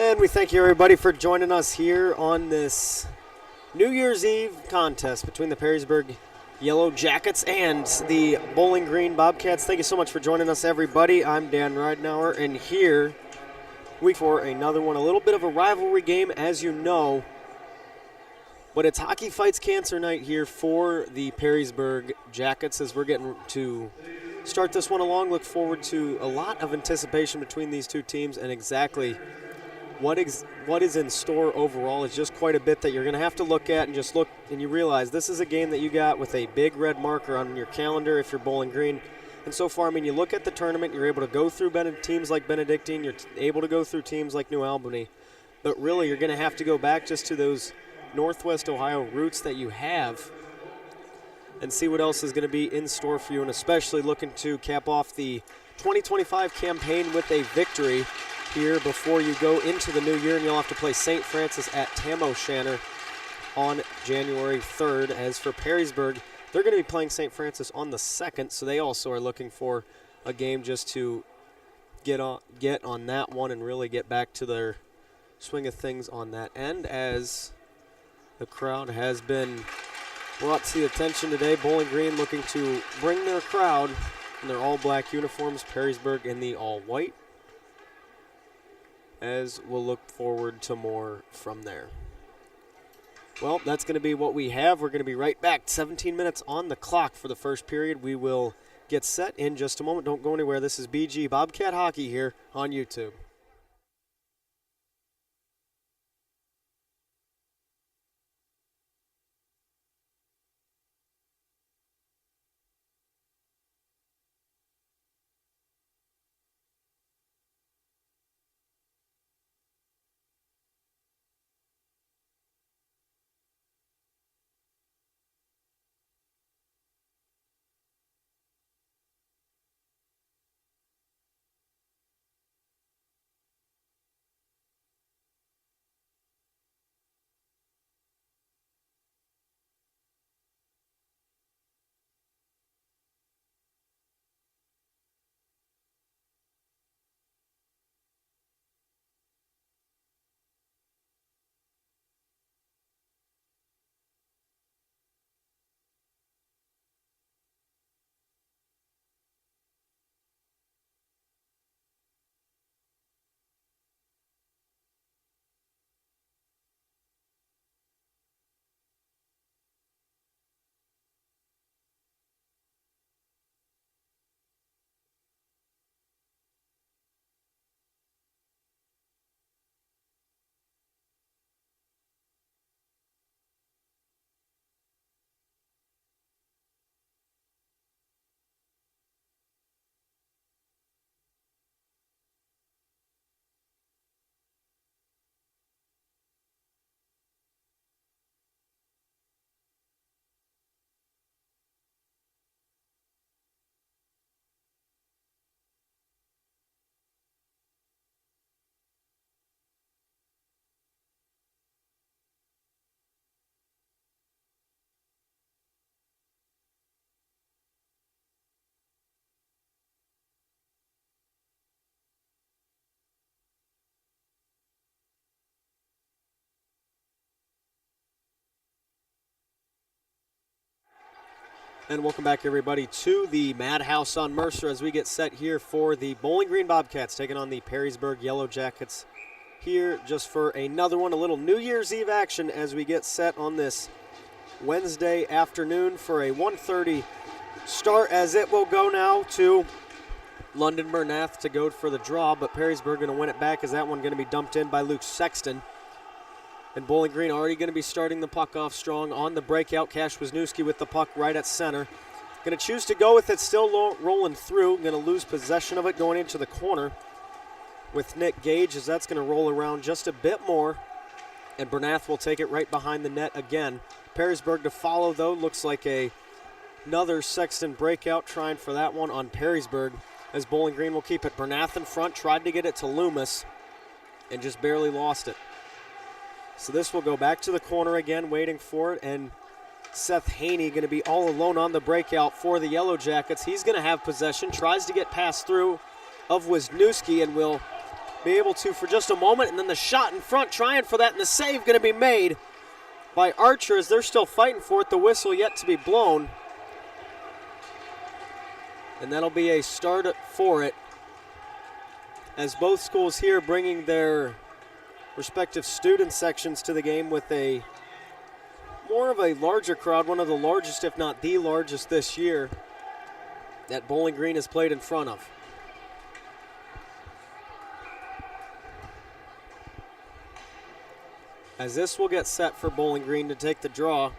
And we thank you, everybody, for joining us here on this New Year's Eve contest between the Perrysburg Yellow Jackets and the Bowling Green Bobcats. Thank you so much for joining us, everybody. I'm Dan Ridenour, and here we for another one, a little bit of a rivalry game, as you know. But it's Hockey Fights Cancer night here for the Perrysburg Jackets as we're getting to start this one along. Look forward to a lot of anticipation between these two teams, and exactly what is in store overall is just quite a bit that you're going to have to look at and just look, and you realize this is a game that you got with a big red marker on your calendar if you're Bowling Green. And so far, I mean, you look at the tournament, you're able to go through teams like Benedictine, you're able to go through teams like New Albany, but really you're going to have to go back just to those Northwest Ohio roots that you have and see what else is going to be in store for you, and especially looking to cap off the 2025 campaign with a victory here before you go into the new year, and you'll have to play St. Francis at Tam O'Shanter on January 3rd. As for Perrysburg, they're going to be playing St. Francis on the 2nd, so they also are looking for a game just to get on that one and really get back to their swing of things on that end, as the crowd has been brought to the attention today. Bowling Green looking to bring their crowd in their all-black uniforms, Perrysburg in the all-white, as we'll look forward to more from there. Well, that's going to be what we have. We're going to be right back. 17 minutes on the clock for the first period. We will get set in just a moment. Don't go anywhere. This is BG Bobcat Hockey here on YouTube. And welcome back, everybody, to the Madhouse on Mercer as we get set here for the Bowling Green Bobcats taking on the Perrysburg Yellow Jackets here just for another one, a little New Year's Eve action as we get set on this Wednesday afternoon for a 1:30 start, as it will go now to London Bernath to go for the draw, but Perrysburg going to win it back as that one going to be dumped in by Luke Sexton. And Bowling Green already going to be starting the puck off strong on the breakout. Cash Wisniewski with the puck right at center. Going to choose to go with it, still rolling through. Going to lose possession of it going into the corner with Nick Gage, as that's going to roll around just a bit more. And Bernath will take it right behind the net again. Perrysburg to follow, though. Looks like another Sexton breakout, trying for that one on Perrysburg, as Bowling Green will keep it. Bernath in front, tried to get it to Loomis and just barely lost it. So this will go back to the corner again, waiting for it, and Seth Haney going to be all alone on the breakout for the Yellow Jackets. He's going to have possession, tries to get passed through of Wisniewski, and will be able to for just a moment, and then the shot in front, trying for that, and the save going to be made by Archer as they're still fighting for it. The whistle yet to be blown. And that'll be a start for it, as both schools here bringing their respective student sections to the game with a more of a larger crowd, one of the largest, if not the largest this year, that Bowling Green has played in front of. As this will get set for Bowling Green to take the draw.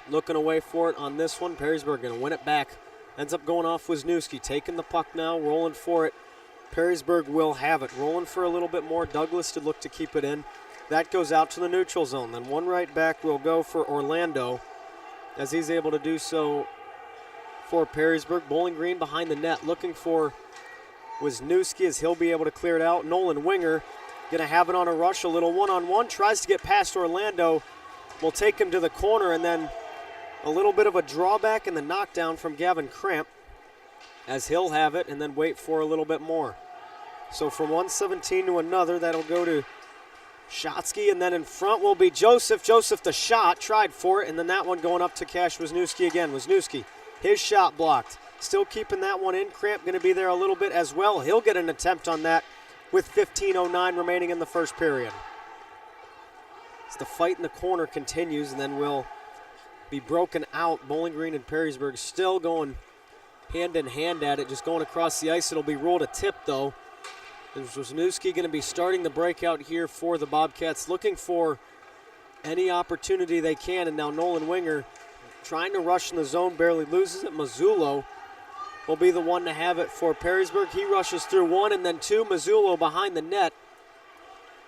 Looking away for it on this one. Perrysburg going to win it back. Ends up going off Wisniewski, taking the puck now, rolling for it. Perrysburg will have it. Rolling for a little bit more. Douglas to look to keep it in. That goes out to the neutral zone. Then one right back will go for Orlando, as he's able to do so for Perrysburg. Bowling Green behind the net, looking for Wisniewski, as he'll be able to clear it out. Nolan Winger going to have it on a rush. A little one-on-one. Tries to get past Orlando. Will take him to the corner, and then a little bit of a drawback and the knockdown from Gavin Cramp, as he'll have it and then wait for a little bit more. So from 117 to another, that'll go to Shotsky, and then in front will be Joseph. Joseph the shot, tried for it, and then that one going up to Cash Wisniewski again. Wisniewski, his shot blocked. Still keeping that one in. Cramp going to be there a little bit as well. He'll get an attempt on that with 15:09 remaining in the first period. As the fight in the corner continues, and then will be broken out. Bowling Green and Perrysburg still going hand in hand at it, just going across the ice. It'll be ruled a tip, though. There's Wisniewski going to be starting the breakout here for the Bobcats, looking for any opportunity they can. And now Nolan Winger trying to rush in the zone, barely loses it. Mazzullo will be the one to have it for Perrysburg. He rushes through one and then two. Mazzullo behind the net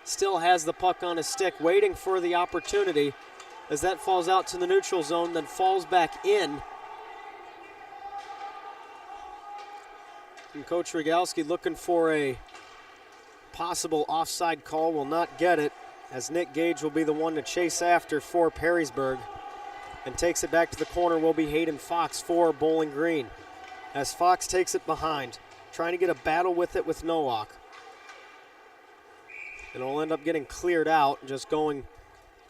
still has the puck on his stick, waiting for the opportunity, as that falls out to the neutral zone, then falls back in. And Coach Rogalski looking for a possible offside call, will not get it, as Nick Gage will be the one to chase after for Perrysburg, and takes it back to the corner will be Hayden Fox for Bowling Green, as Fox takes it behind, trying to get a battle with it with Nowak. And it'll end up getting cleared out, just going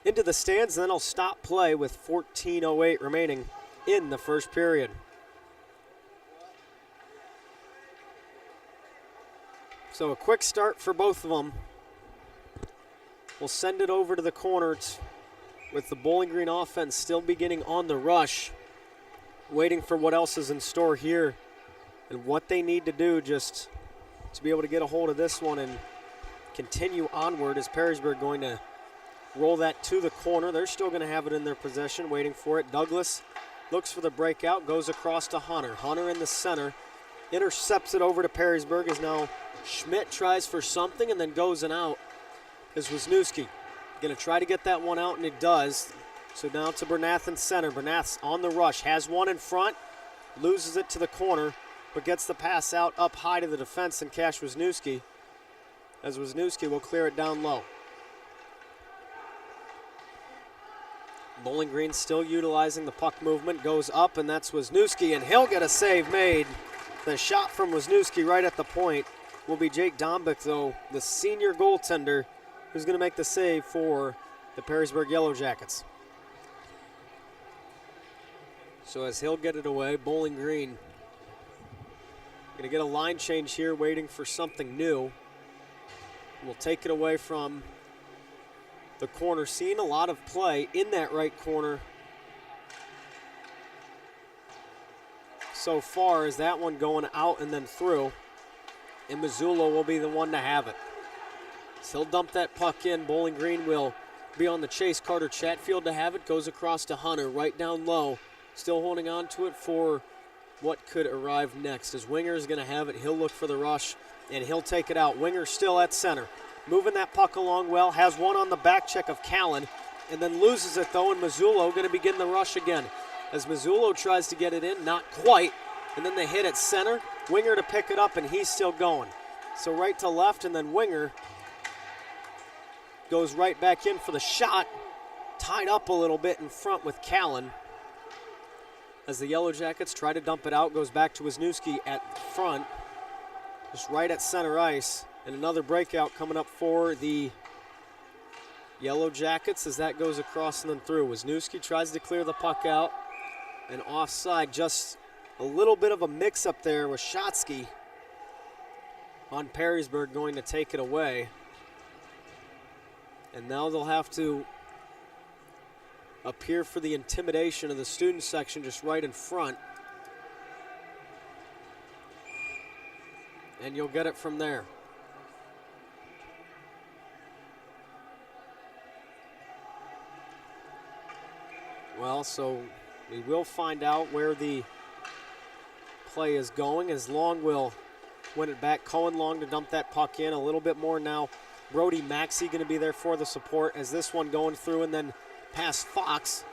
into the stands, and then I'll stop play with 14:08 remaining in the first period. So a quick start for both of them. We'll send it over to the corners with the Bowling Green offense still beginning on the rush, waiting for what else is in store here and what they need to do just to be able to get a hold of this one and continue onward. Is Perrysburg going to roll that to the corner? They're still going to have it in their possession, waiting for it. Douglas looks for the breakout, goes across to Hunter. Hunter in the center, intercepts it over to Perrysburg, as now Schmidt tries for something and then goes and out. Is Wisniewski going to try to get that one out, and he does. So now to Bernath in center. Bernath's on the rush, has one in front, loses it to the corner, but gets the pass out up high to the defense and Cash Wisniewski, as Wisniewski will clear it down low. Bowling Green still utilizing the puck movement, goes up, and that's Wisniewski, and he'll get a save made. The shot from Wisniewski right at the point will be Jake Dombick, though, the senior goaltender, who's going to make the save for the Perrysburg Yellow Jackets. So as he'll get it away, Bowling Green going to get a line change here, waiting for something new. We'll take it away from the corner. Seeing a lot of play in that right corner so far, is that one going out and then through. And Mazzullo will be the one to have it. So he'll dump that puck in. Bowling Green will be on the chase. Carter Chatfield to have it. Goes across to Hunter, right down low. Still holding on to it for what could arrive next. As Winger is going to have it, he'll look for the rush, and he'll take it out. Winger still at center. Moving that puck along well. Has one on the back check of Callan, and then loses it, though, and Mazzullo going to begin the rush again. As Mazzullo tries to get it in, not quite, and then they hit at center. Winger to pick it up, and he's still going. So right to left, and then Winger goes right back in for the shot. Tied up a little bit in front with Callan. As the Yellow Jackets try to dump it out, goes back to Wisniewski at front. Just right at center ice. And another breakout coming up for the Yellow Jackets as that goes across and then through. Wisniewski tries to clear the puck out. And offside, just a little bit of a mix-up there with Shotsky on Perrysburg going to take it away. And now they'll have to appear for the intimidation of the student section just right in front. And you'll get it from there. Well, so we will find out where the play is going as Long will win it back. Cohen Long to dump that puck in a little bit more now. Brody Maxey going to be there for the support as this one going through and then past Fox,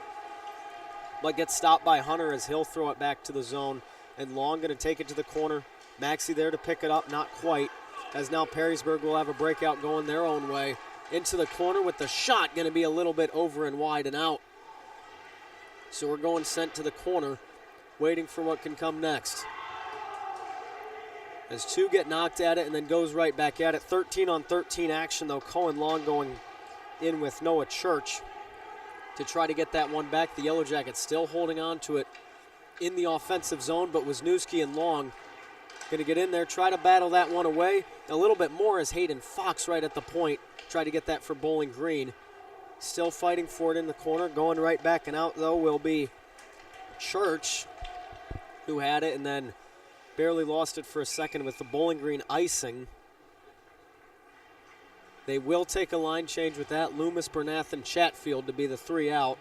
but gets stopped by Hunter as he'll throw it back to the zone. And Long going to take it to the corner. Maxey there to pick it up, not quite. As now Perrysburg will have a breakout going their own way. Into the corner with the shot going to be a little bit over and wide and out. So we're going sent to the corner, waiting for what can come next. As two get knocked at it and then goes right back at it. 13-on-13 action though. Cohen Long going in with Noah Church to try to get that one back. The Yellow Jackets still holding on to it in the offensive zone, but Wisniewski and Long going to get in there, try to battle that one away. A little bit more as Hayden Fox right at the point. Try to get that for Bowling Green. Still fighting for it in the corner. Going right back and out, though, will be Church, who had it and then barely lost it for a second with the Bowling Green icing. They will take a line change with that. Loomis, Bernath, and Chatfield to be the three out.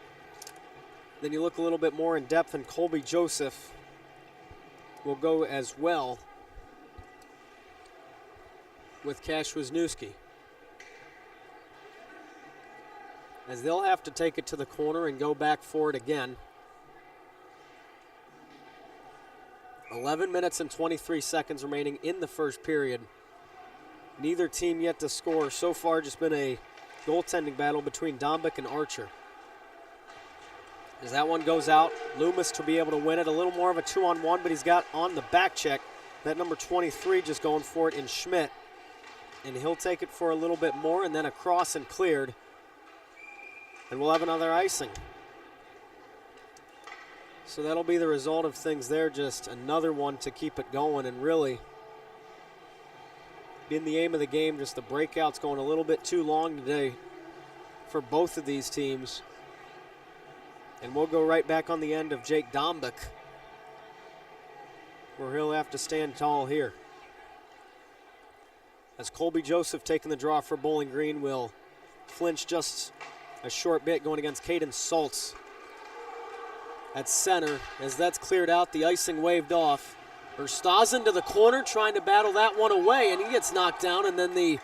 Then you look a little bit more in depth, and Colby Joseph will go as well with Cash Wisniewski. As they'll have to take it to the corner and go back for it again. 11 minutes and 23 seconds remaining in the first period. Neither team yet to score. So far, just been a goaltending battle between Dombick and Archer. As that one goes out, Loomis to be able to win it. A little more of a 2-on-1, but he's got on the back check that number 23 just going for it in Schmidt. And he'll take it for a little bit more and then across and cleared. And we'll have another icing. So that'll be the result of things there. Just another one to keep it going and really been the aim of the game. Just the breakouts going a little bit too long today for both of these teams. And we'll go right back on the end of Jake Dombick, where he'll have to stand tall here. As Colby Joseph taking the draw for Bowling Green will flinch just a short bit going against Caden Saltz at center. As that's cleared out, the icing waved off. Verstazen to the corner trying to battle that one away, and he gets knocked down, and then the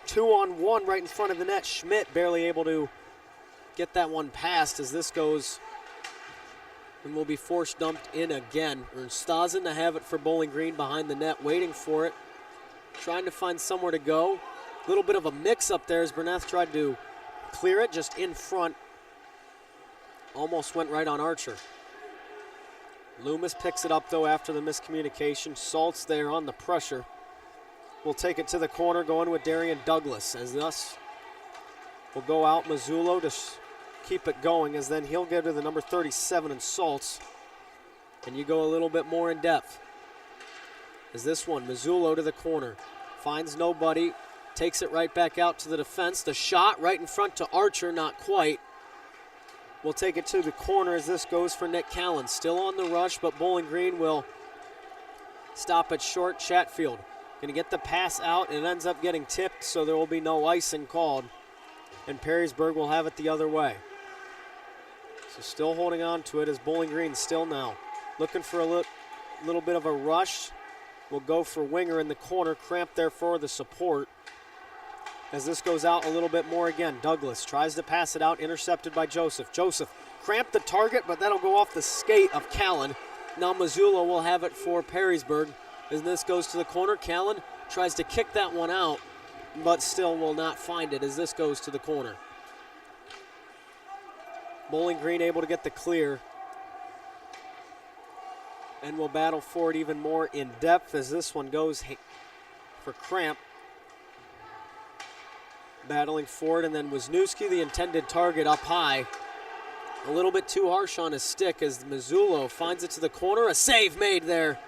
2-on-1 right in front of the net. Schmidt barely able to get that one past as this goes and will be force dumped in again. Verstazen to have it for Bowling Green behind the net, waiting for it, trying to find somewhere to go. A little bit of a mix up there as Bernath tried to clear it just in front. Almost went right on Archer. Loomis picks it up though after the miscommunication. Saltz there on the pressure. Will take it to the corner, going with Darian Douglas, as thus will go out Mazzullo to keep it going, as then he'll get to the number 37 and Saltz and you go a little bit more in depth. As this one, Mazzullo to the corner, finds nobody, takes it right back out to the defense. The shot right in front to Archer, not quite. We'll take it to the corner as this goes for Nick Callan. Still on the rush, but Bowling Green will stop it short. Chatfield going to get the pass out, and it ends up getting tipped, so there will be no icing called. And Perrysburg will have it the other way. So still holding on to it as Bowling Green still now looking for a little bit of a rush. We'll go for Winger in the corner, cramped there for the support. As this goes out a little bit more again, Douglas tries to pass it out, intercepted by Joseph. Joseph cramped the target, but that'll go off the skate of Callan. Now Mazzullo will have it for Perrysburg. As this goes to the corner, Callan tries to kick that one out, but still will not find it as this goes to the corner. Bowling Green able to get the clear. And will battle for it even more in depth as this one goes for Cramp. Battling for it, and then Wisniewski, the intended target, up high. A little bit too harsh on his stick as Mazzullo finds it to the corner. A save made there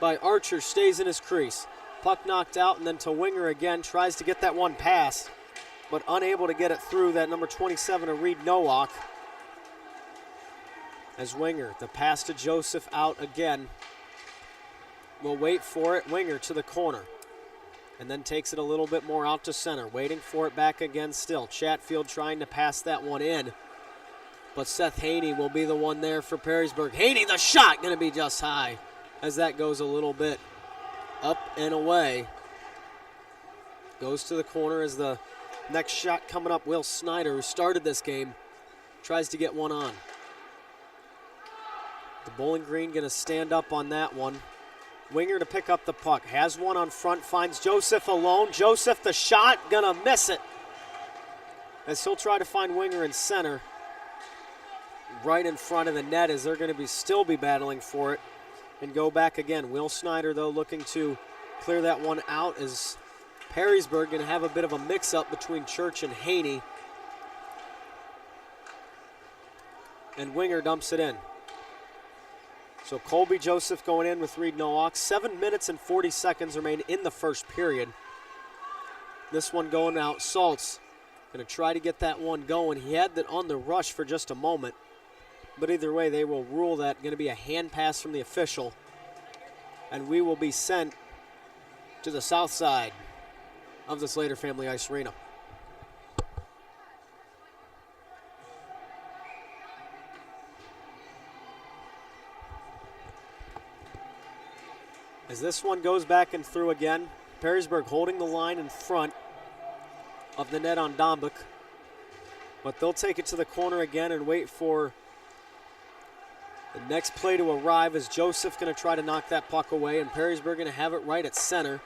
by Archer, stays in his crease. Puck knocked out, and then to Winger again, tries to get that one past, but unable to get it through. That number 27 of Reed Nowak. As Winger, the pass to Joseph out again. Will wait for it, Winger to the corner. And then takes it a little bit more out to center. Waiting for it back again still. Chatfield trying to pass that one in. But Seth Haney will be the one there for Perrysburg. Haney, the shot, going to be just high. As that goes a little bit up and away. Goes to the corner as the next shot coming up. Will Snyder, who started this game, tries to get one on. The Bowling Green going to stand up on that one. Winger to pick up the puck. Has one on front, finds Joseph alone. Joseph, the shot, gonna miss it. As he'll try to find Winger in center. Right in front of the net as they're gonna still be battling for it. And go back again. Will Snyder, though, looking to clear that one out as Perrysburg gonna have a bit of a mix-up between Church and Haney. And Winger dumps it in. So Colby Joseph going in with Reed Nowak. 7 minutes and 40 seconds remain in the first period. This one going out. Saltz going to try to get that one going. He had that on the rush for just a moment. But either way, they will rule that going to be a hand pass from the official. And we will be sent to the south side of the Slater Family Ice Arena. As this one goes back and through again, Perrysburg holding the line in front of the net on Dombik. But they'll take it to the corner again and wait for the next play to arrive as Joseph going to try to knock that puck away, and Perrysburg going to have it right at center.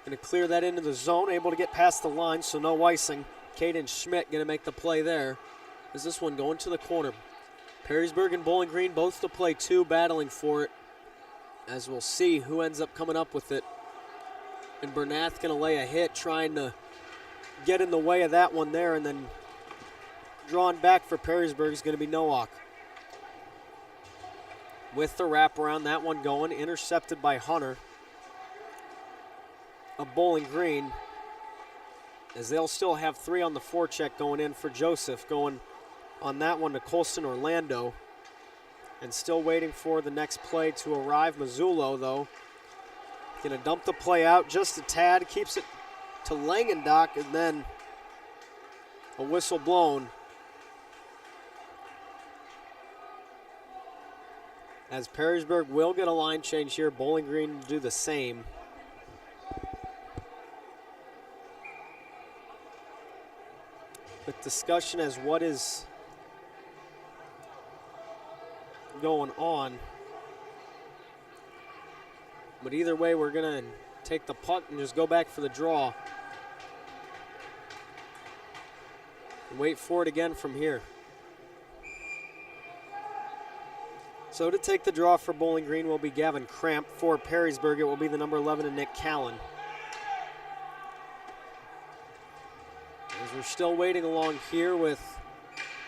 Going to clear that into the zone, able to get past the line, so no icing. Caden Schmidt going to make the play there. As this one going to the corner. Perrysburg and Bowling Green both to play two, battling for it. As we'll see who ends up coming up with it. And Bernath going to lay a hit, trying to get in the way of that one there, and then drawn back for Perrysburg is going to be Nowak. With the wraparound, that one going, intercepted by Hunter of Bowling Green, as they'll still have three on the forecheck going in for Joseph, going on that one to Colston Orlando. And still waiting for the next play to arrive. Mazzullo, though, going to dump the play out just a tad. Keeps it to Langendock, and then a whistle blown. As Perrysburg will get a line change here. Bowling Green do the same. With discussion as what is going on. But either way, we're going to take the punt and just go back for the draw. And wait for it again from here. So to take the draw for Bowling Green will be Gavin Cramp. For Perrysburg, it will be the number 11 and Nick Callan. As we're still waiting along here with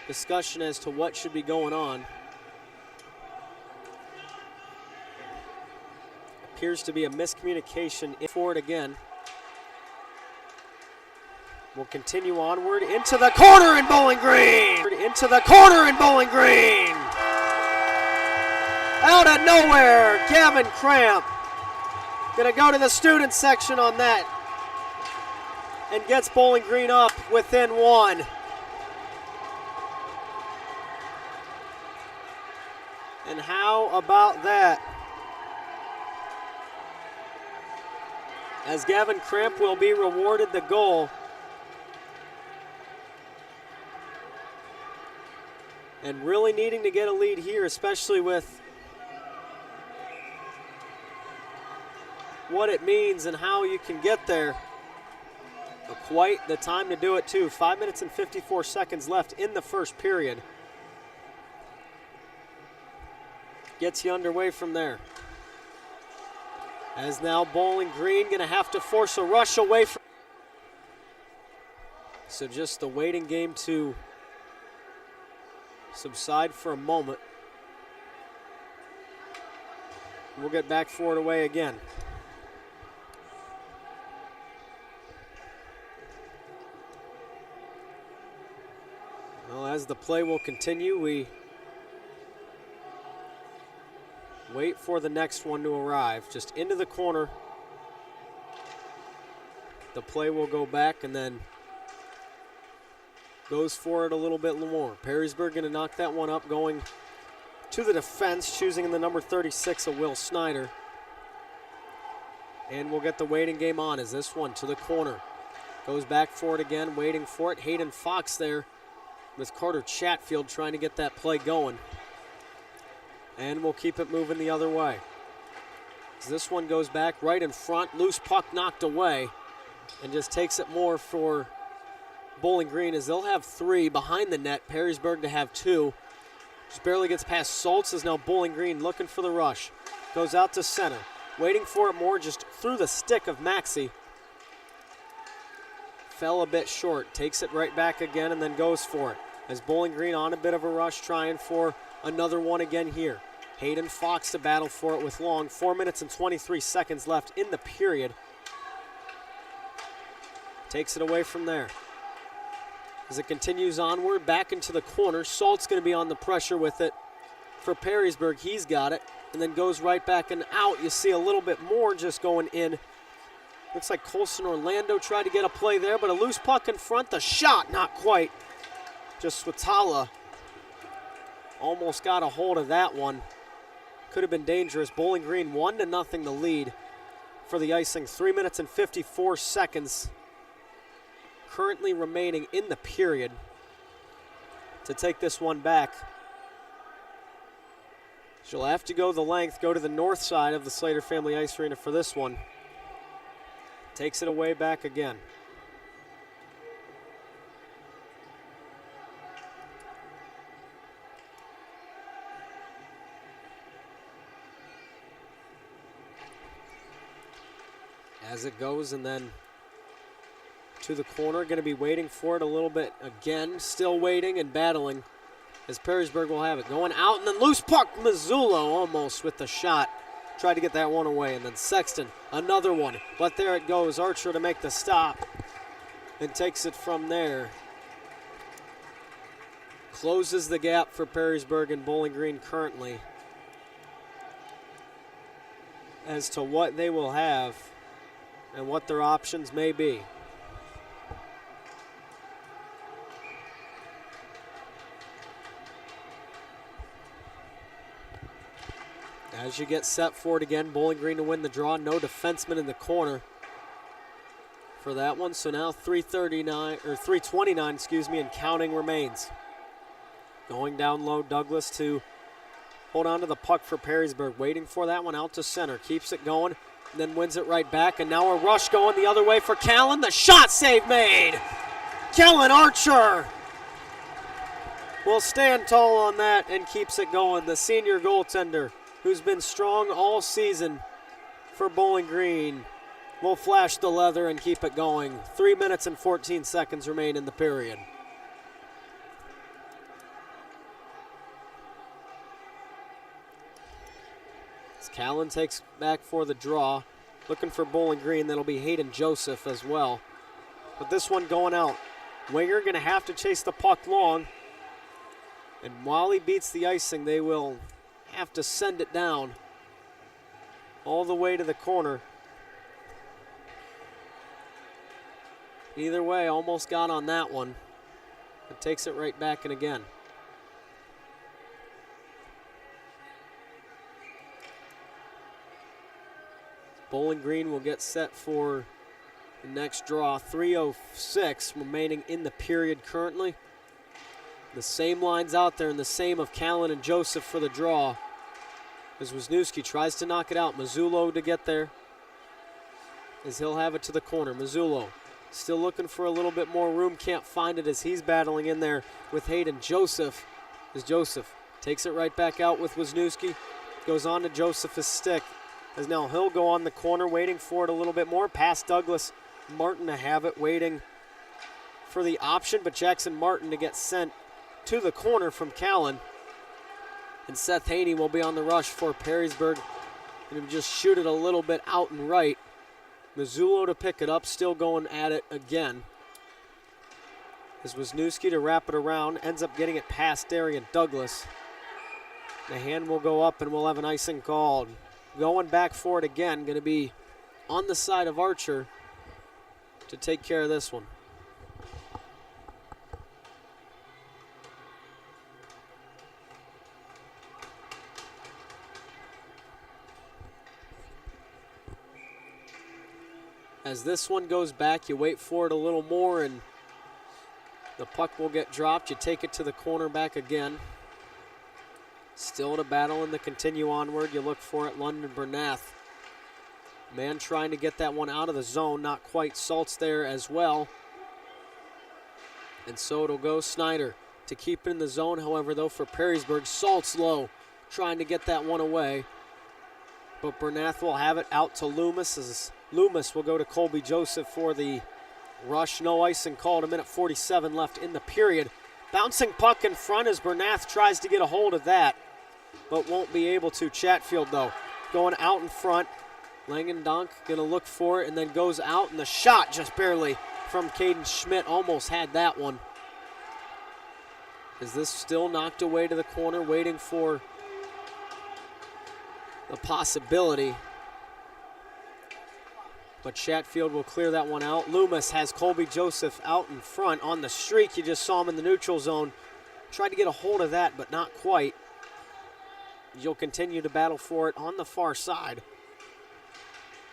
discussion as to what should be going on. appears to be a miscommunication for it again. We'll continue onward into the corner in Bowling Green. Into the corner in Bowling Green. Out of nowhere, Gavin Cramp. Gonna go to the student section on that. And gets Bowling Green up within one. And how about that? As Gavin Cramp will be rewarded the goal. And really needing to get a lead here, especially with what it means and how you can get there. Quite the time to do it too. 5 minutes and 54 seconds left in the first period. Gets you underway from there. As now Bowling Green gonna have to force a rush away from. So just the waiting game to subside for a moment. We'll get back for it away again. Well, as the play will continue, we wait for the next one to arrive. Just into the corner. The play will go back and then goes for it a little bit more. Perrysburg going to knock that one up, going to the defense, choosing in the number 36 of Will Snyder. And we'll get the waiting game on as this one to the corner. Goes back for it again, waiting for it. Hayden Fox there with Carter Chatfield trying to get that play going. And we'll keep it moving the other way. As this one goes back right in front, loose puck knocked away, and just takes it more for Bowling Green as they'll have 3 behind the net. Perrysburg to have 2. Just barely gets past Soltz as now Bowling Green looking for the rush. Goes out to center. Waiting for it more just through the stick of Maxey. Fell a bit short. Takes it right back again and then goes for it. As Bowling Green on a bit of a rush trying for another one again here. Hayden Fox to battle for it with Long. 4 minutes and 23 seconds left in the period. Takes it away from there. As it continues onward, back into the corner. Salt's going to be on the pressure with it for Perrysburg. He's got it. And then goes right back and out. You see a little bit more just going in. Looks like Colson Orlando tried to get a play there, but a loose puck in front. The shot, not quite. Just Swatala almost got a hold of that one. Could have been dangerous. Bowling Green 1-0 the lead for the icing. 3 minutes and 54 seconds currently remaining in the period to take this one back. She'll have to go the length, go to the north side of the Slater Family Ice Arena for this one. Takes it away back again. As it goes and then to the corner, going to be waiting for it a little bit again. Still waiting and battling as Perrysburg will have it. Going out and then loose puck. Mazzullo almost with the shot. Tried to get that one away. And then Sexton, another one. But there it goes. Archer to make the stop and takes it from there. Closes the gap for Perrysburg and Bowling Green currently as to what they will have and what their options may be. As you get set for it again, Bowling Green to win the draw. No defenseman in the corner for that one. So now 3:29, and counting remains. Going down low, Douglas to hold on to the puck for Perrysburg. Waiting for that one out to center. Keeps it going, and then wins it right back. And now a rush going the other way for Callan. The shot save made. Callan Archer will stand tall on that and keeps it going. The senior goaltender, who's been strong all season for Bowling Green, will flash the leather and keep it going. 3 minutes and 14 seconds remain in the period. Callan takes back for the draw. Looking for Bowling Green. That'll be Hayden Joseph as well. But this one going out. Winger going to have to chase the puck long. And while he beats the icing, they will have to send it down all the way to the corner. Either way, almost got on that one. It takes it right back in again. Bowling Green will get set for the next draw. 3:06 remaining in the period currently. The same lines out there and the same of Callan and Joseph for the draw. As Wisniewski tries to knock it out. Mazzullo to get there as he'll have it to the corner. Mazzullo still looking for a little bit more room. Can't find it as he's battling in there with Hayden. Joseph, as Joseph takes it right back out with Wisniewski. Goes on to Joseph's stick. As now he'll go on the corner waiting for it a little bit more. Past Douglas Martin to have it waiting for the option. But Jackson Martin to get sent to the corner from Callan. And Seth Haney will be on the rush for Perrysburg. And just shoot it a little bit out and right. Mazzullo to pick it up, still going at it again. As Wisniewski to wrap it around, ends up getting it past Darian Douglas. The hand will go up and we'll have an icing called. Going back for it again, going to be on the side of Archer to take care of this one. As this one goes back, you wait for it a little more and the puck will get dropped. You take it to the corner back again. Still to battle and to continue onward. You look for it, London Bernath. Man trying to get that one out of the zone. Not quite. Salt's there as well. And so it'll go Snyder to keep it in the zone. However, though, for Perrysburg, Salt's low. Trying to get that one away. But Bernath will have it out to Loomis. As Loomis will go to Colby Joseph for the rush. No icing called. 1:47 left in the period. Bouncing puck in front as Bernath tries to get a hold of that, but won't be able to. Chatfield, though, going out in front. Langendonk going to look for it and then goes out, and the shot just barely from Caden Schmidt. Almost had that one. Is this still knocked away to the corner, waiting for the possibility? But Chatfield will clear that one out. Loomis has Colby Joseph out in front on the streak. You just saw him in the neutral zone. Tried to get a hold of that, but not quite. You'll continue to battle for it on the far side.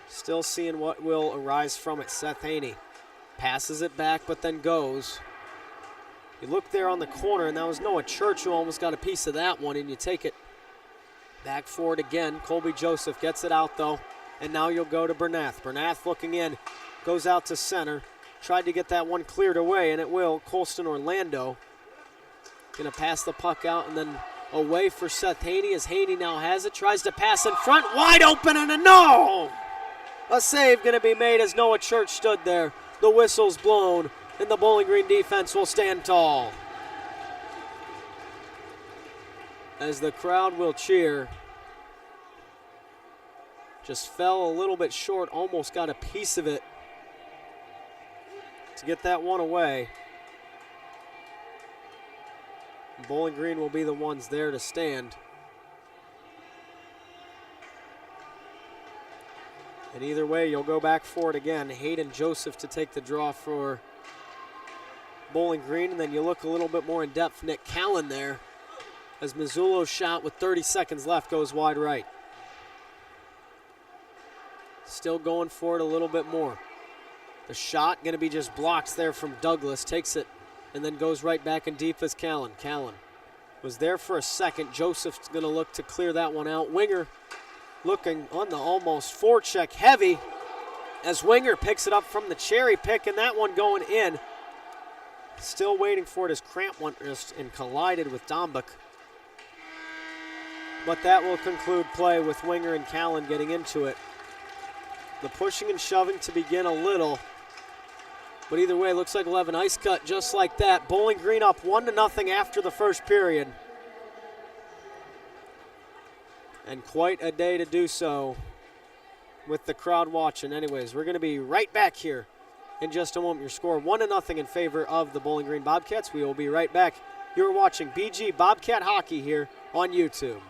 Still seeing what will arise from it. Seth Haney passes it back, but then goes. You look there on the corner, and that was Noah Church who almost got a piece of that one, and you take it back for it again. Colby Joseph gets it out, though. And now you'll go to Bernath. Bernath looking in, goes out to center. Tried to get that one cleared away, and it will. Colston Orlando going to pass the puck out and then away for Seth Haney as Haney now has it. Tries to pass in front, wide open, and a no! A save going to be made as Noah Church stood there. The whistle's blown, and the Bowling Green defense will stand tall. As the crowd will cheer. Just fell a little bit short, almost got a piece of it to get that one away. Bowling Green will be the ones there to stand. And either way, you'll go back for it again. Hayden Joseph to take the draw for Bowling Green, and then you look a little bit more in depth. Nick Callan there as Mazzullo's shot with 30 seconds left goes wide right. Still going for it a little bit more. The shot going to be just blocked there from Douglas. Takes it and then goes right back in deep as Callan. Callan was there for a second. Joseph's going to look to clear that one out. Winger looking on the almost forecheck heavy as Winger picks it up from the cherry pick, and that one going in. Still waiting for it as Cramp went and collided with Dombek. But that will conclude play with Winger and Callan getting into it. The pushing and shoving to begin a little. But either way, it looks like we'll have an ice cut just like that. Bowling Green up 1-0 after the first period. And quite a day to do so with the crowd watching. Anyways, we're going to be right back here in just a moment. Your score 1-0 in favor of the Bowling Green Bobcats. We will be right back. You're watching BG Bobcat Hockey here on YouTube.